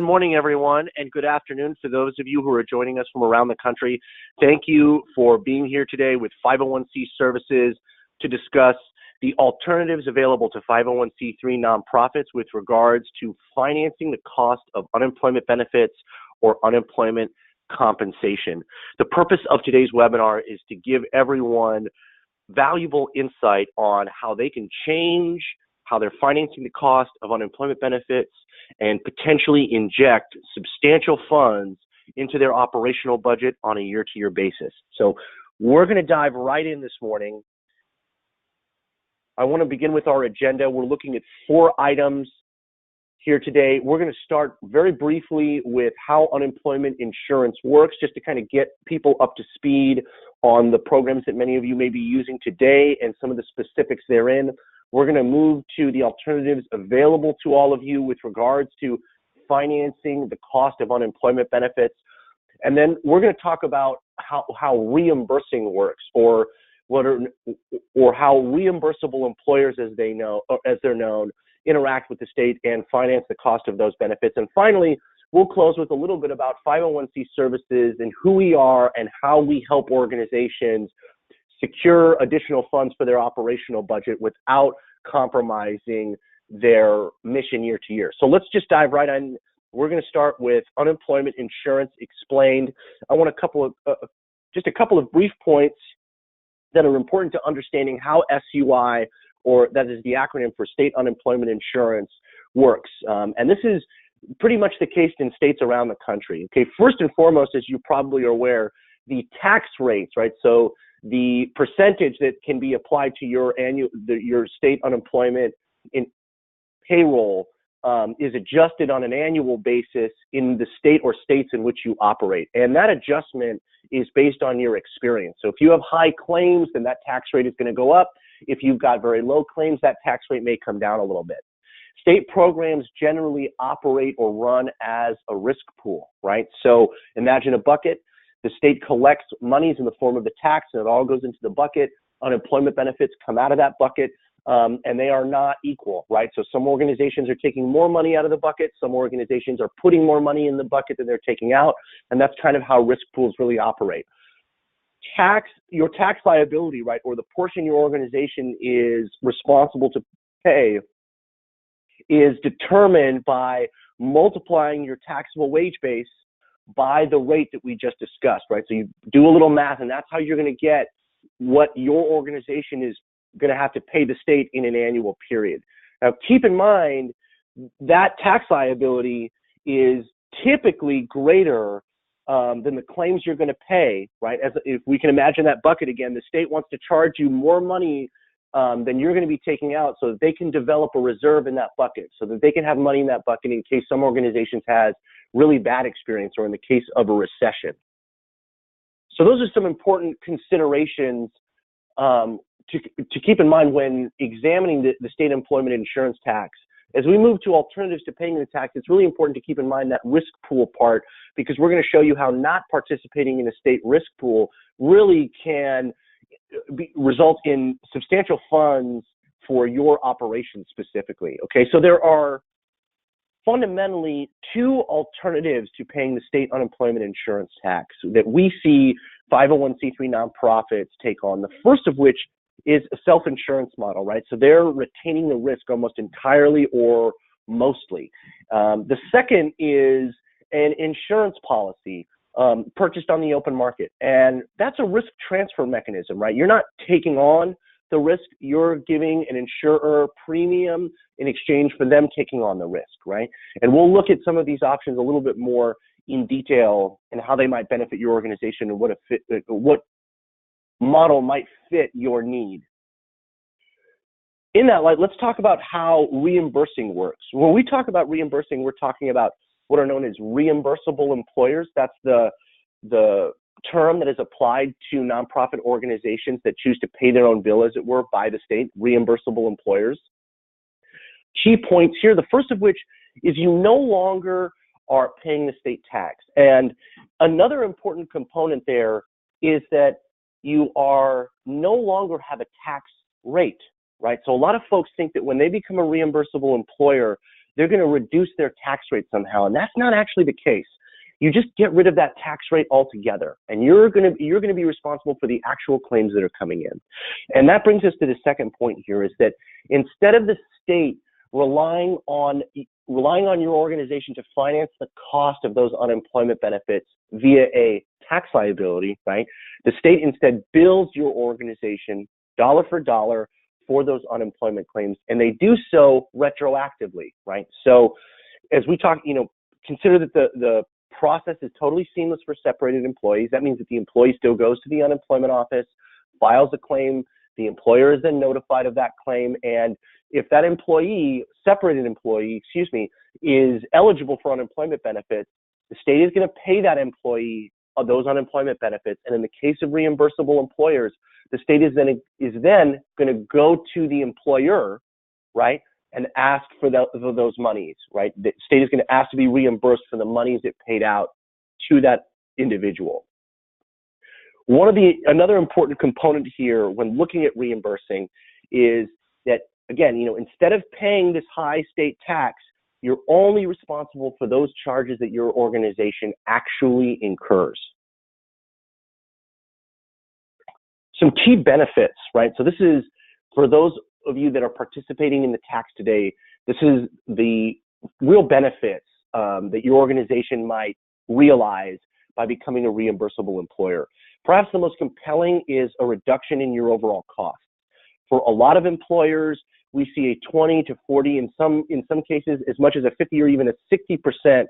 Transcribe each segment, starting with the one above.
morning, everyone, and good afternoon for those of you who are joining us from around the country. Thank you for being here today with 501c Services to discuss the alternatives available to 501c3 nonprofits with regards to financing the cost of unemployment benefits or unemployment compensation. The purpose of today's webinar is to give everyone valuable insight on how they can change how they're financing the cost of unemployment benefits and potentially inject substantial funds into their operational budget on a year-to-year basis. So we're going to dive right in this morning. I want to begin with our agenda. We're looking at 4 items here today. We're going to start very briefly with how unemployment insurance works, just to kind of get people up to speed on the programs that many of you may be using today and some of the specifics therein. We're going to move to the alternatives available to all of you with regards to financing the cost of unemployment benefits. And then we're going to talk about how reimbursing works, or how reimbursable employers, as they're known, interact with the state and finance the cost of those benefits. And finally, we'll close with a little bit about 501c Services and who we are and how we help organizations secure additional funds for their operational budget without compromising their mission year to year. So let's just dive right in. We're going to start with unemployment insurance explained. I want just a couple of brief points that are important to understanding how SUI, or that is the acronym for State Unemployment Insurance, works. And this is pretty much the case in states around the country. Okay, first and foremost, as you probably are aware, the tax rates, right? So the percentage that can be applied to your state unemployment in payroll is adjusted on an annual basis in the state or states in which you operate. And that adjustment is based on your experience. So if you have high claims, then that tax rate is going to go up. If you've got very low claims, that tax rate may come down a little bit. State programs generally operate or run as a risk pool, right? So imagine a bucket. The state collects monies in the form of the tax, and it all goes into the bucket. Unemployment benefits come out of that bucket, and they are not equal, right? So some organizations are taking more money out of the bucket. Some organizations are putting more money in the bucket than they're taking out, and that's kind of how risk pools really operate. Your tax liability, right, or the portion your organization is responsible to pay, is determined by multiplying your taxable wage base by the rate that we just discussed, right? So you do a little math, and that's how you're going to get what your organization is going to have to pay the state in an annual period. Now, keep in mind that tax liability is typically greater than the claims you're going to pay, right? If we can imagine that bucket again, the state wants to charge you more money than you're going to be taking out so that they can develop a reserve in that bucket, so that they can have money in that bucket in case some organizations has really bad experience or in the case of a recession. So those are some important considerations to keep in mind when examining the state employment insurance tax. As we move to alternatives to paying the tax, it's really important to keep in mind that risk pool part, because we're going to show you how not participating in a state risk pool really can result in substantial funds for your operation specifically. Okay, so there are fundamentally 2 alternatives to paying the state unemployment insurance tax that we see 501c3 nonprofits take on. The first of which is a self-insurance model, right? So they're retaining the risk almost entirely or mostly. The second is an insurance policy purchased on the open market. And that's a risk transfer mechanism, right? You're not taking on the risk, you're giving an insurer premium in exchange for them taking on the risk, right? And we'll look at some of these options a little bit more in detail and how they might benefit your organization and what model might fit your need. In that light, let's talk about how reimbursing works. When we talk about reimbursing, we're talking about what are known as reimbursable employers. That's the term that is applied to nonprofit organizations that choose to pay their own bill, as it were, by the state, reimbursable employers. Key points here, the first of which is you no longer are paying the state tax. And another important component there is that you are no longer have a tax rate, right? So a lot of folks think that when they become a reimbursable employer, they're going to reduce their tax rate somehow, and that's not actually the case. You just get rid of that tax rate altogether, and you're going to be responsible for the actual claims that are coming in. And that brings us to the second point here, is that instead of the state relying on your organization to finance the cost of those unemployment benefits via a tax liability, right? The state instead bills your organization dollar for dollar for those unemployment claims, and they do so retroactively, right? So as we talk, consider that the process is totally seamless for separated employees. That means that the employee still goes to the unemployment office, files a claim, the employer is then notified of that claim, and if that separated employee, is eligible for unemployment benefits, the state is going to pay that employee those unemployment benefits. And in the case of reimbursable employers, the state is then going to go to the employer, right, and ask for those monies, right? The state is going to ask to be reimbursed for the monies it paid out to that individual. Another important component here when looking at reimbursing is that, again, instead of paying this high state tax, you're only responsible for those charges that your organization actually incurs. Some key benefits, right? So this is, for those of you that are participating in the tax today, this is the real benefits that your organization might realize by becoming a reimbursable employer. Perhaps the most compelling is a reduction in your overall cost. For a lot of employers, we see a 20 to 40, in some cases, as much as a 50 or even a 60%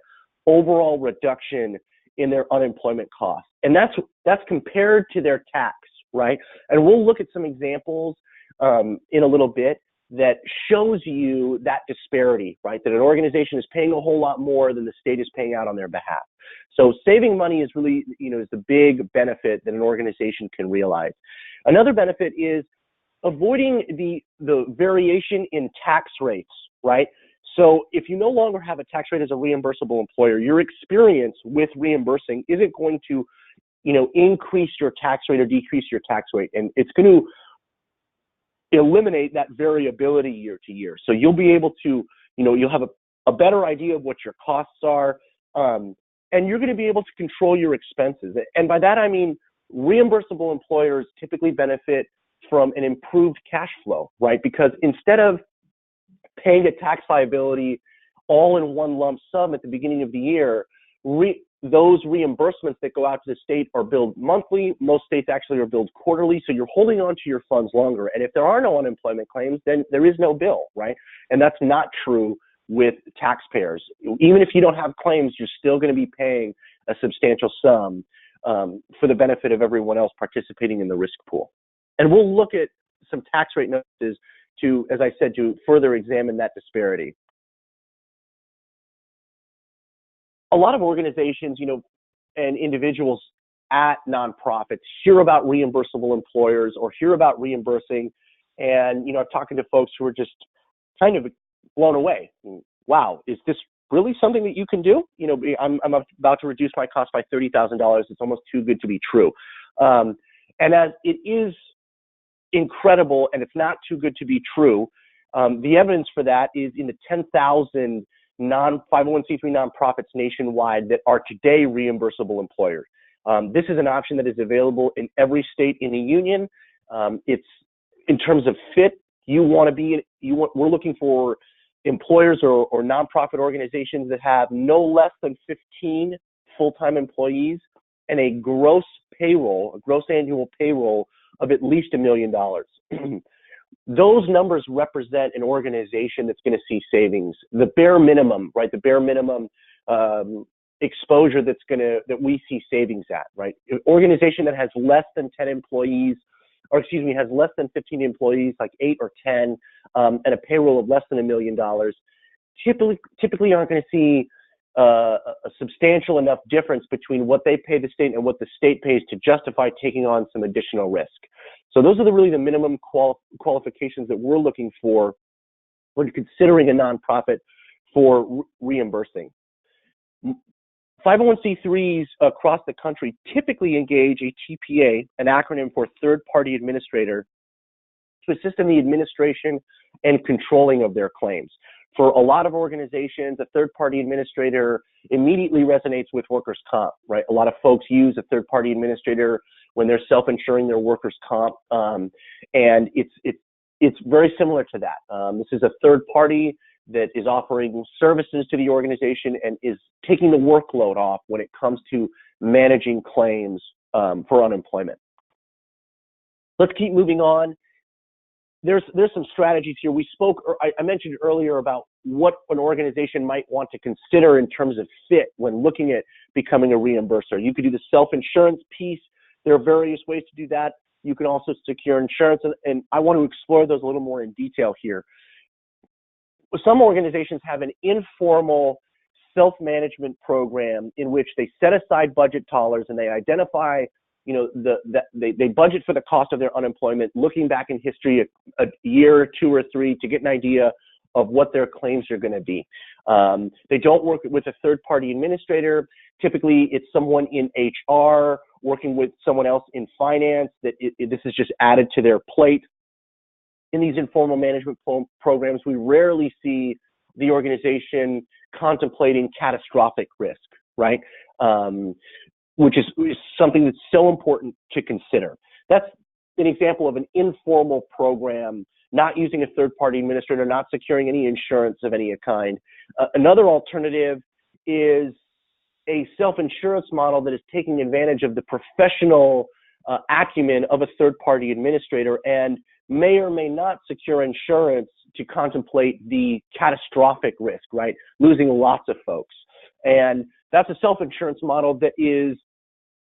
overall reduction in their unemployment costs. And that's compared to their tax, right? And we'll look at some examples in a little bit that shows you that disparity, right? That an organization is paying a whole lot more than the state is paying out on their behalf. So saving money is really, is the big benefit that an organization can realize. Another benefit is avoiding the variation in tax rates, right? So if you no longer have a tax rate as a reimbursable employer, your experience with reimbursing isn't going to, increase your tax rate or decrease your tax rate. And it's going to eliminate that variability year to year. So you'll be able to, you'll have a better idea of what your costs are, and you're going to be able to control your expenses. And by that, I mean, reimbursable employers typically benefit from an improved cash flow, right? Because instead of paying a tax liability all in one lump sum at the beginning of the year, those reimbursements that go out to the state are billed monthly. Most states actually are billed quarterly, so you're holding on to your funds longer. And if there are no unemployment claims, then there is no bill, right? And that's not true with taxpayers. Even if you don't have claims, you're still going to be paying a substantial sum for the benefit of everyone else participating in the risk pool. And we'll look at some tax rate notices to, as I said, to further examine that disparity. A lot of organizations, and individuals at nonprofits hear about reimbursable employers or hear about reimbursing, and I'm talking to folks who are just kind of blown away. Wow, is this really something that you can do? I'm about to reduce my cost by $30,000. It's almost too good to be true. And as it is incredible and it's not too good to be true, the evidence for that is in the 10,000 501c3 nonprofits nationwide that are today reimbursable employers. This is an option that is available in every state in the union. It's in terms of fit. We're looking for employers or nonprofit organizations that have no less than 15 full-time employees and a gross annual payroll of at least $1 million. Those numbers represent an organization that's going to see savings. The bare minimum, right? The bare minimum exposure that we see savings at, right? An organization that has less than 10 employees, has less than 15 employees, like 8 or 10, and a payroll of less than $1 million, typically aren't going to see a substantial enough difference between what they pay the state and what the state pays to justify taking on some additional risk. So those are really the minimum qualifications that we're looking for when considering a nonprofit for reimbursing. 501c3s across the country typically engage a TPA, an acronym for third-party administrator, to assist in the administration and controlling of their claims. For a lot of organizations, a third-party administrator immediately resonates with workers' comp, right? A lot of folks use a third-party administrator when they're self-insuring their workers' comp, and it's very similar to that. This is a third party that is offering services to the organization and is taking the workload off when it comes to managing claims for unemployment. Let's keep moving on. There's some strategies here. We spoke, or I mentioned earlier about what an organization might want to consider in terms of fit when looking at becoming a reimburser. You could do the self-insurance piece. There are various ways to do that. You can also secure insurance, and I want to explore those a little more in detail here. Some organizations have an informal self-management program in which they set aside budget dollars and they identify, they budget for the cost of their unemployment, looking back in history a year, 2 or 3, to get an idea of what their claims are going to be. They don't work with a third-party administrator. Typically, it's someone in HR working with someone else in finance. This is just added to their plate. In these informal management programs, we rarely see the organization contemplating catastrophic risk, right? Which is something that's so important to consider. That's an example of an informal program, not using a third-party administrator, not securing any insurance of any kind. Another alternative is a self-insurance model that is taking advantage of the professional acumen of a third-party administrator and may or may not secure insurance to contemplate the catastrophic risk, right? Losing lots of folks. And that's a self-insurance model that is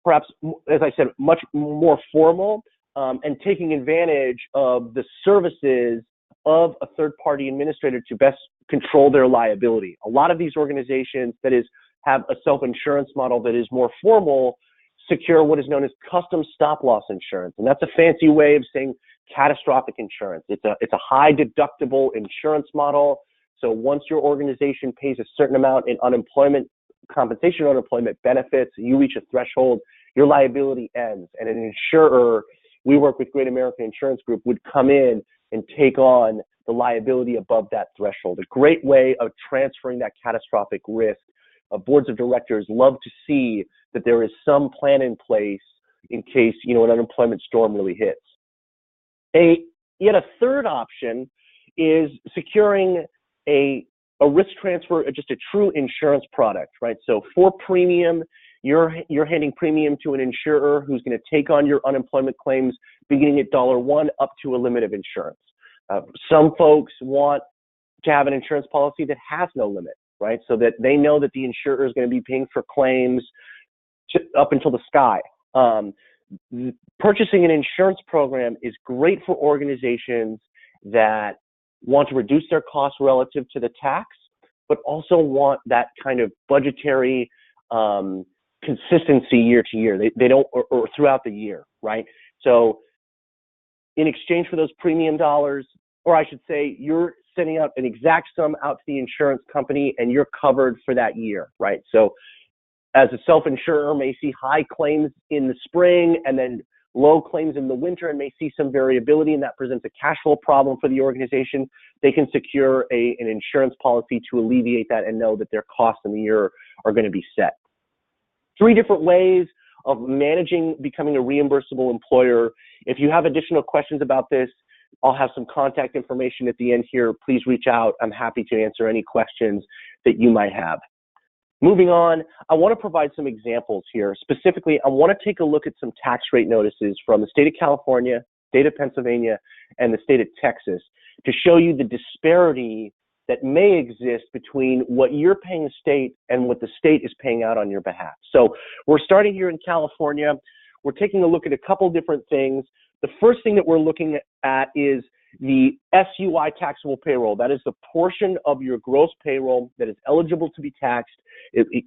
perhaps, as I said, much more formal and taking advantage of the services of a third-party administrator to best control their liability. A lot of these organizations, that is, have a self-insurance model that is more formal, secure what is known as custom stop-loss insurance. And that's a fancy way of saying catastrophic insurance. It's a high deductible insurance model. So once your organization pays a certain amount in unemployment compensation or unemployment benefits, you reach a threshold, your liability ends. And an insurer, we work with Great American Insurance Group, would come in and take on the liability above that threshold. A great way of transferring that catastrophic risk. Boards of directors love to see that there is some plan in place in case, an unemployment storm really hits. Yet a third option is securing a risk transfer, just a true insurance product, right? So for premium, you're handing premium to an insurer who's going to take on your unemployment claims beginning at $1 up to a limit of insurance. Some folks want to have an insurance policy that has no limit, right? So that they know that the insurer is going to be paying for claims up until the sky. Purchasing an insurance program is great for organizations that want to reduce their costs relative to the tax, but also want that kind of budgetary consistency year to year. They don't, or throughout the year, right? So in exchange for those premium dollars, or I should say, you're sending out an exact sum out to the insurance company and you're covered for that year, right? So as a self-insurer may see high claims in the spring and then low claims in the winter and may see some variability, and that presents a cash flow problem for the organization, they can secure an insurance policy to alleviate that and know that their costs in the year are going to be set. 3 different ways of managing becoming a reimbursable employer. If you have additional questions about this, I'll have some contact information at the end here. Please reach out. I'm happy to answer any questions that you might have. Moving on, I want to provide some examples here. Specifically, I want to take a look at some tax rate notices from the state of California, state of Pennsylvania, and the state of Texas to show you the disparity that may exist between what you're paying the state and what the state is paying out on your behalf. So we're starting here in California. We're taking a look at a couple different things. The first thing that we're looking at is the SUI taxable payroll. That is the portion of your gross payroll that is eligible to be taxed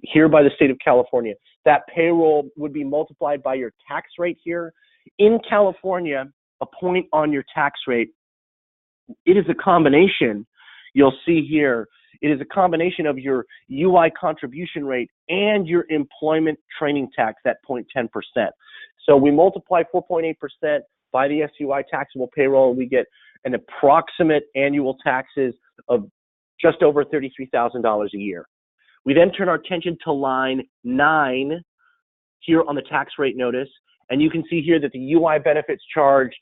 here by the state of California. That payroll would be multiplied by your tax rate here. In California, a point on your tax rate, it is a combination, you'll see here, it is a combination of your UI contribution rate and your employment training tax, that 0.10%. So we multiply 4.8% by the SUI taxable payroll, and we get an approximate annual taxes of just over $33,000 a year. We then turn our attention to line 9 here on the tax rate notice, and you can see here that the UI benefits charged,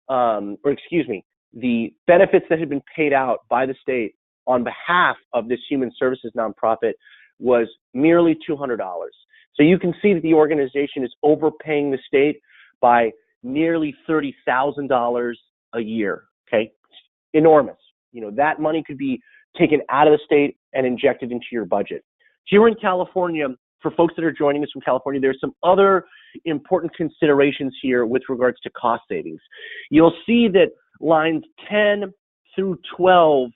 the benefits that had been paid out by the state on behalf of this human services nonprofit was merely $200. So you can see that the organization is overpaying the state by nearly $30,000 a year, okay? Enormous. You know, that money could be taken out of the state and injected into your budget. Here in California, for folks that are joining us from California, there's some other important considerations here with regards to cost savings. You'll see that lines 10 through 12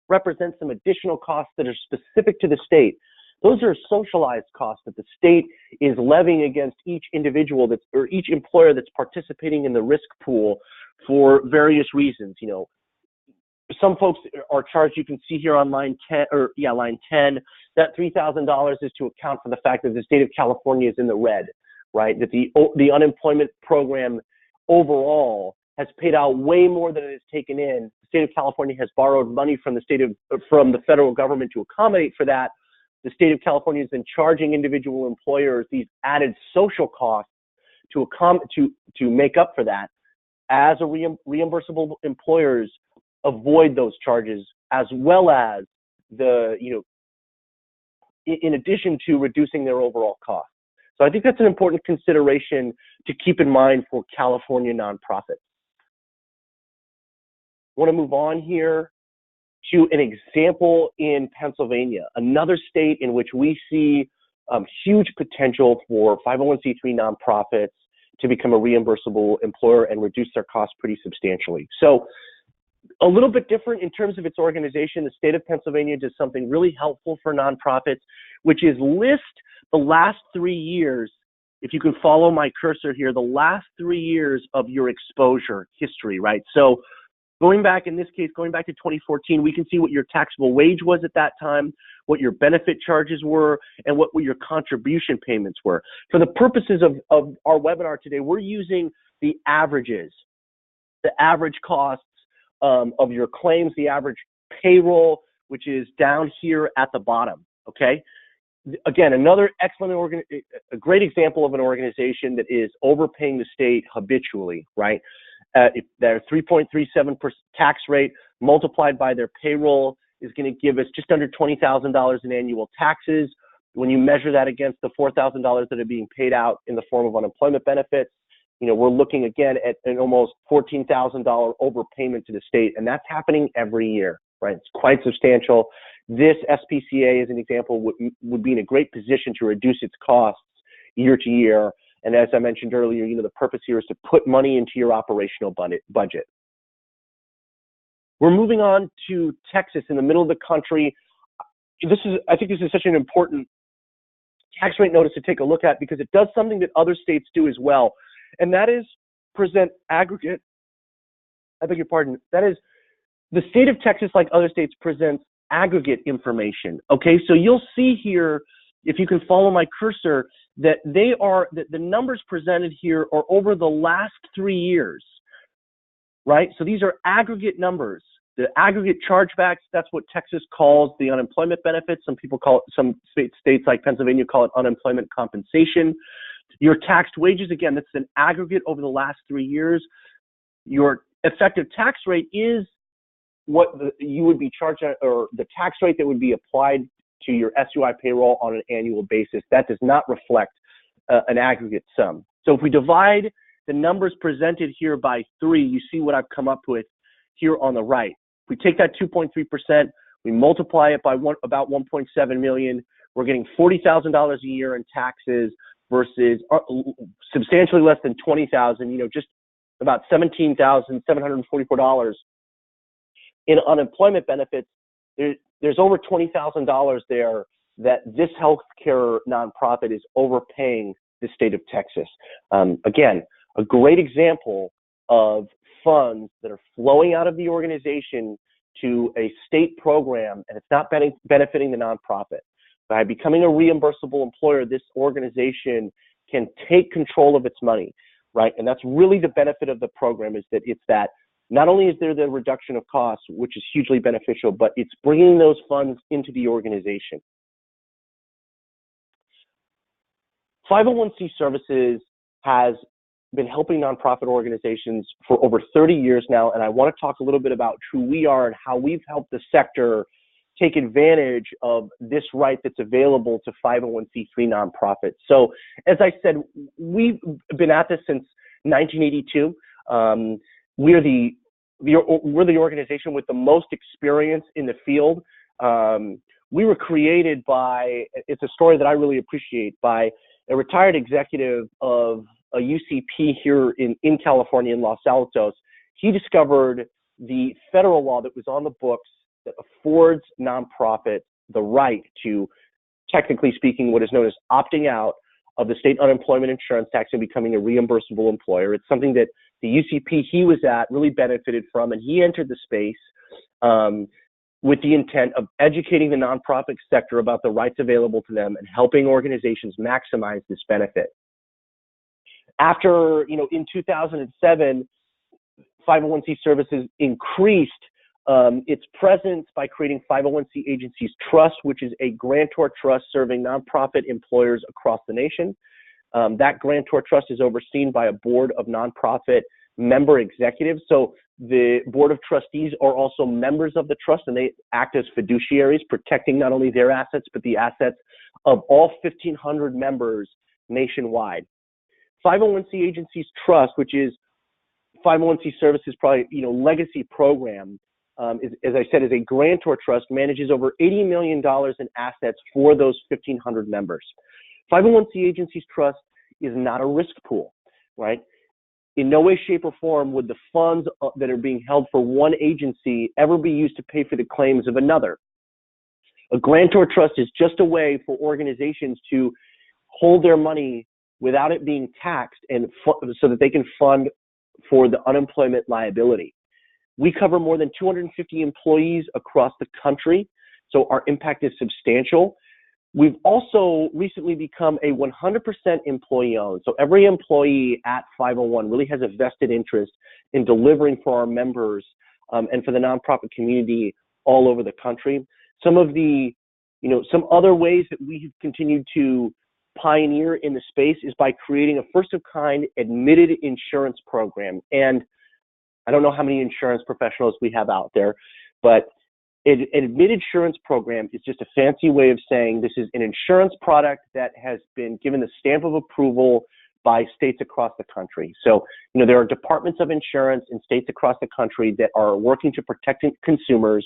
represent some additional costs that are specific to the state. Those are socialized costs that the state is levying against each individual or each employer that's participating in the risk pool for various reasons. You know, some folks are charged, you can see here on line 10, that $3,000 is to account for the fact that the state of California is in the red, right? That the unemployment program overall has paid out way more than it has taken in. The state of California has borrowed money from the federal government to accommodate for that. The state of California has been charging individual employers these added social costs to make up for that. As a reimbursable employers avoid those charges, as well as in addition to reducing their overall costs. So I think that's an important consideration to keep in mind for California nonprofits. I want to move on here to an example in Pennsylvania, another state in which we see huge potential for 501c3 nonprofits to become a reimbursable employer and reduce their costs pretty substantially. So a little bit different in terms of its organization. The state of Pennsylvania does something really helpful for nonprofits, which is list the last 3 years. If you can follow my cursor here, the last 3 years of your exposure history, right? So going back to 2014, we can see what your taxable wage was at that time, what your benefit charges were, and what your contribution payments were. For the purposes of our webinar today, we're using the averages, the average costs of your claims, the average payroll, which is down here at the bottom, okay? Again, another excellent, a great example of an organization that is overpaying the state habitually, right? If their 3.37% tax rate multiplied by their payroll is going to give us just under $20,000 in annual taxes. When you measure that against the $4,000 that are being paid out in the form of unemployment benefits, you know, we're looking again at an almost $14,000 overpayment to the state, and that's happening every year, right? It's quite substantial. This SPCA, as an example, would be in a great position to reduce its costs year to year. And as I mentioned earlier, you know, the purpose here is to put money into your operational budget. We're moving on to Texas, in the middle of the country. I think this is such an important tax rate notice to take a look at because it does something that other states do as well. And that is present aggregate, that is, the state of Texas, like other states, presents aggregate information, okay? So you'll see here, if you can follow my cursor, that the numbers presented here are over the last 3 years, right? So these are aggregate numbers. The aggregate chargebacks, that's what Texas calls the unemployment benefits. Some states like Pennsylvania call it unemployment compensation. Your taxed wages, again, that's an aggregate over the last 3 years. Your effective tax rate is what you would be charged at, or the tax rate that would be applied to your SUI payroll on an annual basis. That does not reflect an aggregate sum. So if we divide the numbers presented here by 3, you see what I've come up with here on the right. If we take that 2.3%, we multiply it by about 1.7 million, we're getting $40,000 a year in taxes versus substantially less than $20,000, you know, just about $17,744 in unemployment benefits. There's over $20,000 there that this healthcare nonprofit is overpaying the state of Texas. Again, a great example of funds that are flowing out of the organization to a state program, and it's not benefiting the nonprofit. By becoming a reimbursable employer, this organization can take control of its money, right? And that's really the benefit of the program, is that it's that not only is there the reduction of costs, which is hugely beneficial, but it's bringing those funds into the organization. 501c Services has been helping nonprofit organizations for over 30 years now, and I want to talk a little bit about who we are and how we've helped the sector take advantage of this right that's available to 501c3 nonprofits. So, as I said, we've been at this since 1982. We're the organization with the most experience in the field. We were created by, it's a story that I really appreciate, by a retired executive of a UCP here in California, in Los Altos. He discovered the federal law that was on the books that affords nonprofits the right to, technically speaking, what is known as opting out of the state unemployment insurance tax and becoming a reimbursable employer. It's something that the UCP he was at really benefited from, and he entered the space with the intent of educating the nonprofit sector about the rights available to them and helping organizations maximize this benefit. After, in 2007, 501c Services increased its presence by creating 501c Agencies Trust, which is a grantor trust serving nonprofit employers across the nation. That grantor trust is overseen by a board of nonprofit member executives. So the board of trustees are also members of the trust, and they act as fiduciaries, protecting not only their assets, but the assets of all 1,500 members nationwide. 501c Agencies Trust, which is 501c Services probably legacy program, as I said, is a grantor trust, manages over $80 million in assets for those 1,500 members. 501c Agencies Trust is not a risk pool, right? In no way, shape, or form would the funds that are being held for one agency ever be used to pay for the claims of another. A grantor trust is just a way for organizations to hold their money without it being taxed, and so that they can fund for the unemployment liability. We cover more than 250 employees across the country, so our impact is substantial. We've also recently become a 100% employee-owned. So every employee at 501 really has a vested interest in delivering for our members and for the nonprofit community all over the country. Some other ways that we have continued to pioneer in the space is by creating a first-of-kind admitted insurance program. And I don't know how many insurance professionals we have out there, but an admitted insurance program is just a fancy way of saying this is an insurance product that has been given the stamp of approval by states across the country. So, there are departments of insurance in states across the country that are working to protect consumers.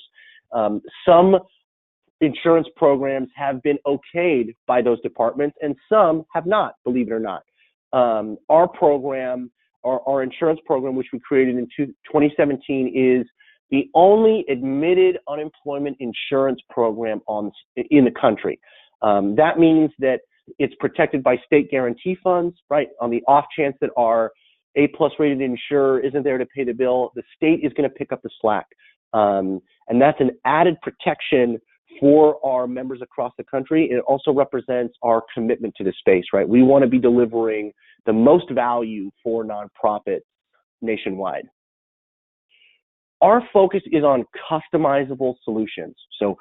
Some insurance programs have been okayed by those departments, and some have not, believe it or not. Our program, our insurance program, which we created in 2017, is the only admitted unemployment insurance program in the country. That means that it's protected by state guarantee funds, right? On the off chance that our A+ rated insurer isn't there to pay the bill, the state is going to pick up the slack. And that's an added protection for our members across the country. It also represents our commitment to the space, right? We want to be delivering the most value for nonprofits nationwide. Our focus is on customizable solutions. So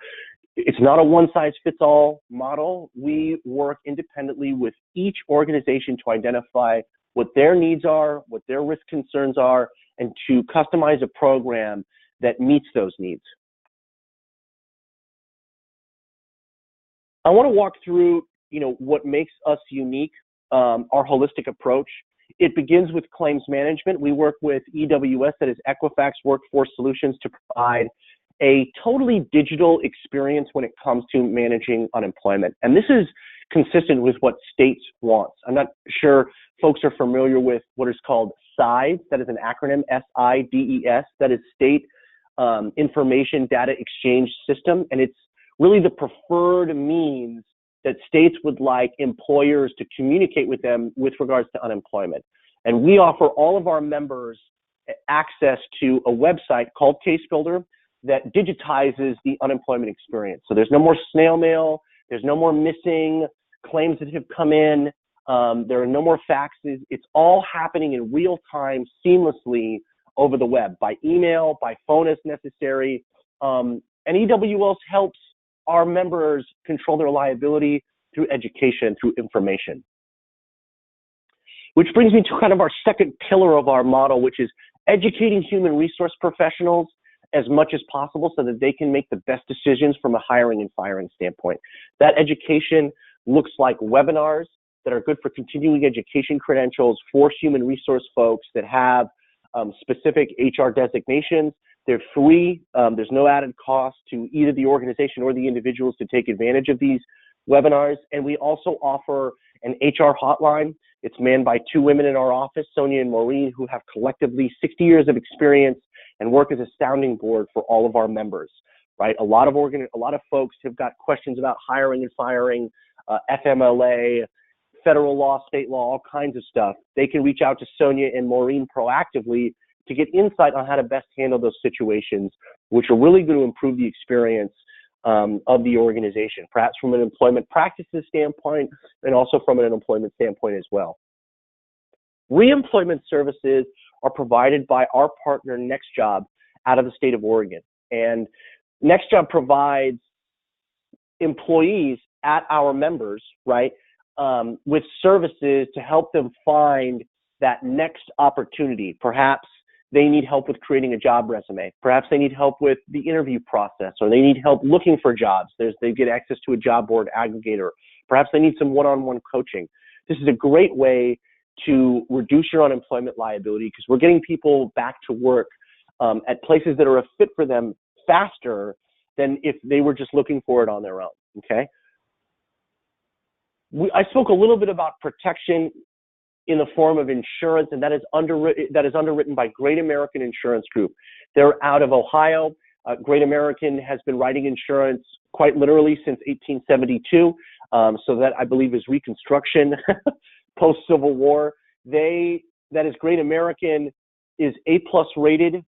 it's not a one-size-fits-all model. We work independently with each organization to identify what their needs are, what their risk concerns are, and to customize a program that meets those needs. I want to walk through, what makes us unique, our holistic approach. It begins with claims management. We work with EWS, that is Equifax Workforce Solutions, to provide a totally digital experience when it comes to managing unemployment. And this is consistent with what states want. I'm not sure folks are familiar with what is called SIDES. That is an acronym, SIDES. That is State Information Data Exchange System. And it's really the preferred means that states would like employers to communicate with them with regards to unemployment. And we offer all of our members access to a website called Case Builder that digitizes the unemployment experience. So there's no more snail mail, there's no more missing claims that have come in, there are no more faxes. It's all happening in real time, seamlessly over the web, by email, by phone as necessary. And EWS helps our members control their liability through education, through information. Which brings me to kind of our second pillar of our model, which is educating human resource professionals as much as possible so that they can make the best decisions from a hiring and firing standpoint. That education looks like webinars that are good for continuing education credentials for human resource folks that have specific HR designations. They're free. There's no added cost to either the organization or the individuals to take advantage of these webinars. And we also offer an HR hotline. It's manned by two women in our office, Sonia and Maureen, who have collectively 60 years of experience and work as a sounding board for all of our members, right? A lot of folks have got questions about hiring and firing, FMLA, federal law, state law, all kinds of stuff. They can reach out to Sonia and Maureen proactively to get insight on how to best handle those situations, which are really going to improve the experience of the organization, perhaps from an employment practices standpoint and also from an employment standpoint as well. Reemployment services are provided by our partner NextJob out of the state of Oregon. And NextJob provides employees at our members, right, with services to help them find that next opportunity. Perhaps they need help with creating a job resume. Perhaps they need help with the interview process, or they need help looking for jobs. They get access to a job board aggregator. Perhaps they need some one-on-one coaching. This is a great way to reduce your unemployment liability because we're getting people back to work at places that are a fit for them faster than if they were just looking for it on their own, okay? I spoke a little bit about protection in the form of insurance, and that is underwritten by Great American Insurance Group. They're out of Ohio. Great American has been writing insurance quite literally since 1872, so that I believe is Reconstruction, post-Civil War. That is Great American is A+ rated,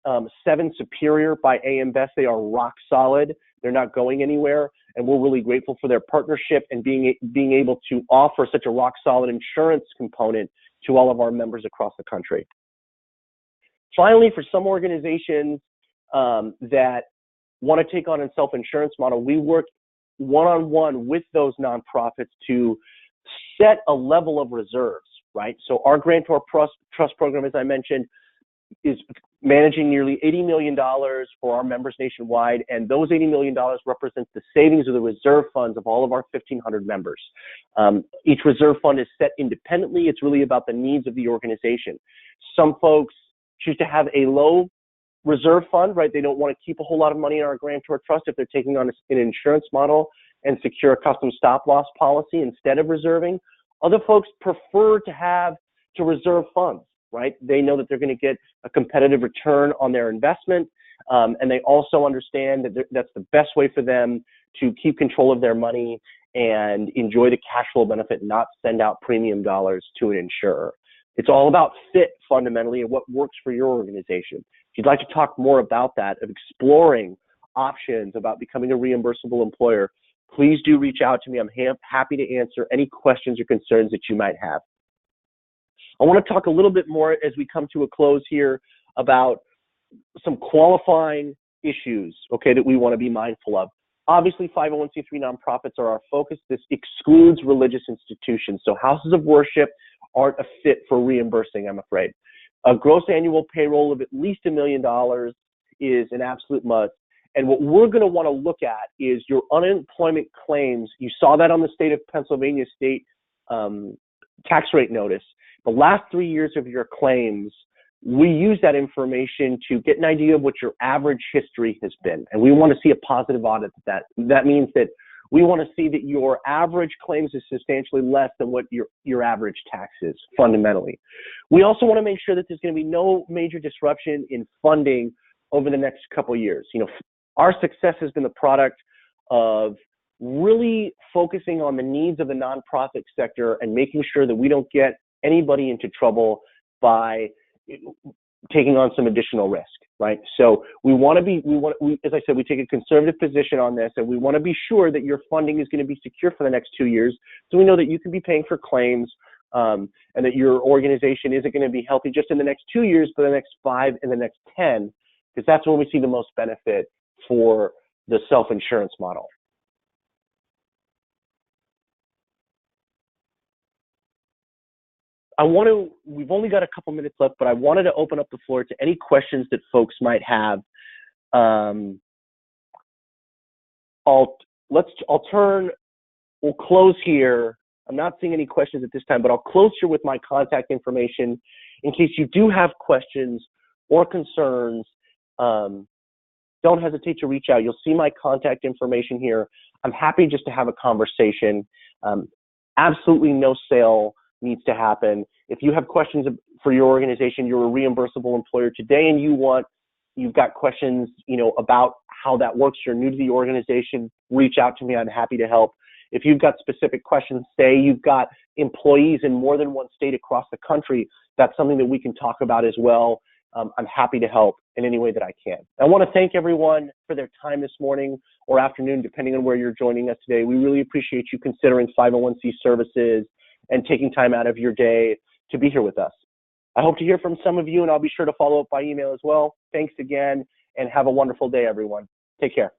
7 superior by AM Best. They are rock solid. They're not going anywhere, and we're really grateful for their partnership and being able to offer such a rock solid insurance component to all of our members across the country. Finally, for some organizations that want to take on a self-insurance model, we work one-on-one with those nonprofits to set a level of reserves, right? So our Grantor Trust program, as I mentioned, is managing nearly $80 million for our members nationwide, and those $80 million represents the savings of the reserve funds of all of our 1,500 members. Each reserve fund is set independently. It's really about the needs of the organization. Some folks choose to have a low reserve fund, right? They don't want to keep a whole lot of money in our Grantor Trust if they're taking on an insurance model and secure a custom stop loss policy instead of reserving. Other folks prefer to reserve funds, right? They know that they're going to get a competitive return on their investment, and they also understand that that's the best way for them to keep control of their money and enjoy the cash flow benefit, not send out premium dollars to an insurer. It's all about fit fundamentally and what works for your organization. If you'd like to talk more about that, of exploring options about becoming a reimbursable employer, please do reach out to me. I'm happy to answer any questions or concerns that you might have. I want to talk a little bit more as we come to a close here about some qualifying issues, okay, that we want to be mindful of. Obviously, 501c3 nonprofits are our focus. This excludes religious institutions. So houses of worship aren't a fit for reimbursing, I'm afraid. A gross annual payroll of at least $1 million is an absolute must. And what we're going to want to look at is your unemployment claims. You saw that on the state of Pennsylvania state tax rate notice. The last 3 years of your claims, we use that information to get an idea of what your average history has been. And we want to see a positive audit of that. That means that we want to see that your average claims is substantially less than what your average tax is, fundamentally. We also want to make sure that there's going to be no major disruption in funding over the next couple of years. You know, our success has been the product of really focusing on the needs of the nonprofit sector and making sure that we don't get anybody into trouble by taking on some additional risk, right? So as I said, we take a conservative position on this, and we want to be sure that your funding is going to be secure for the next 2 years. So we know that you can be paying for claims and that your organization isn't going to be healthy just in the next 2 years, but the next 5 and the next 10, because that's when we see the most benefit for the self-insurance model. We've only got a couple minutes left, but I wanted to open up the floor to any questions that folks might have. We'll close here. I'm not seeing any questions at this time, but I'll close here with my contact information in case you do have questions or concerns. Don't hesitate to reach out. You'll see my contact information here. I'm happy just to have a conversation. Absolutely no sale needs to happen. If you have questions for your organization, you're a reimbursable employer today, and you've got questions, about how that works, you're new to the organization, reach out to me. I'm happy to help. If you've got specific questions, say you've got employees in more than one state across the country, that's something that we can talk about as well. I'm happy to help in any way that I can. I want to thank everyone for their time this morning or afternoon, depending on where you're joining us today. We really appreciate you considering 501c services and taking time out of your day to be here with us. I hope to hear from some of you, and I'll be sure to follow up by email as well. Thanks again, and have a wonderful day, everyone. Take care.